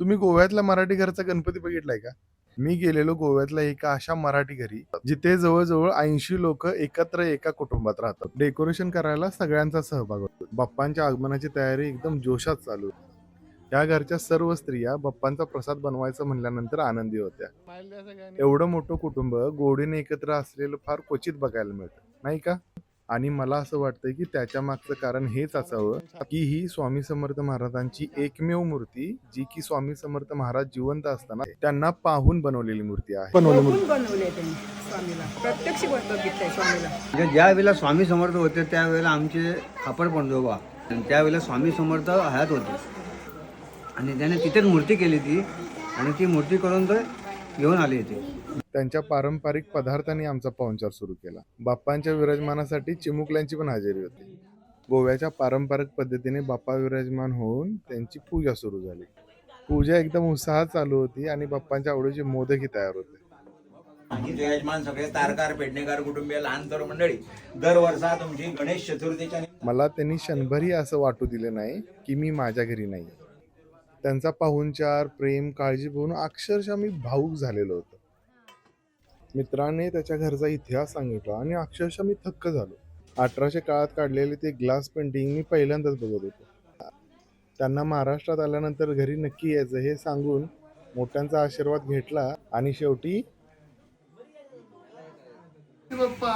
तुम्ही गोव्यातला मराठी घरचा गणपती बघितलाय का? मी गेलेलो गोव्यातल्या एका अशा मराठी घरी, जिथे जवळ-जवळ 80 लोकं एकत्र एका कुटुंबात राहतात. डेकोरेशन करायला सगळ्यांचा सहभाग होतो. बाप्पांच्या आगमनाची तयारी एकदम जोशात चालू होती. या घरच्या सर्व स्त्रिया बाप्पांचा प्रसाद बनवायचं म्हणल्यानंतर आनंदी होत्या. एवढं मोठं कुटुंब गोडीने एकत्र असलेलं फार क्वचित बघायला मिळतं, नाही का? आणि मला असं वाटतंय की त्याच्या मागचं कारण हेच असावं की ही स्वामी समर्थ महाराजांची एकमेव मूर्ती, जी की स्वामी समर्थ महाराज जिवंत असताना त्यांना पाहून बनवलेली मूर्ती आहे. बनवले त्यांनी स्वामीला, प्रत्यक्ष बघितलंय स्वामीला. म्हणजे ज्या वेळेला स्वामी समर्थ होते त्यावेळेला आमचे खापड पणजोबा आणि त्यावेळेला स्वामी समर्थ हयात होते आणि त्याने तिथेच मूर्ती केली ती आणि ती मूर्ती करून ते घेऊन आली होती. त्यांच्या पारंपरिक पदार्थांनी आमचा पाहुणचार सुरू केला. बाप्पांच्या विराजमानासाठी चिमुकल्यांची पण हजेरी होती. गोव्याच्या पारंपरिक पद्धतीने बाप्पा विराजमान होऊन त्यांची पूजा सुरू झाली. पूजा एकदम उत्साहात चालू होती आणि बाप्पांच्या आवडीचे मोदकही तयार होते. आमचे यजमान सगळे तारकार पेडणेकर कुटुंबीय लहान तर मंडळी दर वर्षा तुमची गणेश चतुर्थीच्या मला त्यांनी क्षणभरही असं वाटू दिले नाही की मी माझ्या घरी नाही. त्यांचा पाहुणचार, प्रेम, काळजी पाहून अक्षरशः मी भावूक झालेलो होतो. मित्राने त्याच्या घरचा इतिहास सांगितला आणि अक्षरशः मी थक्क झालो. 1800 काळात काढलेले ते ग्लास पेंटिंग मी पहिल्यांदाच बघत होतो. त्यांना महाराष्ट्रात आल्यानंतर घरी नक्की यायचं हे सांगून मोठ्यांचा आशीर्वाद घेतला आणि शेवटी बाप्पा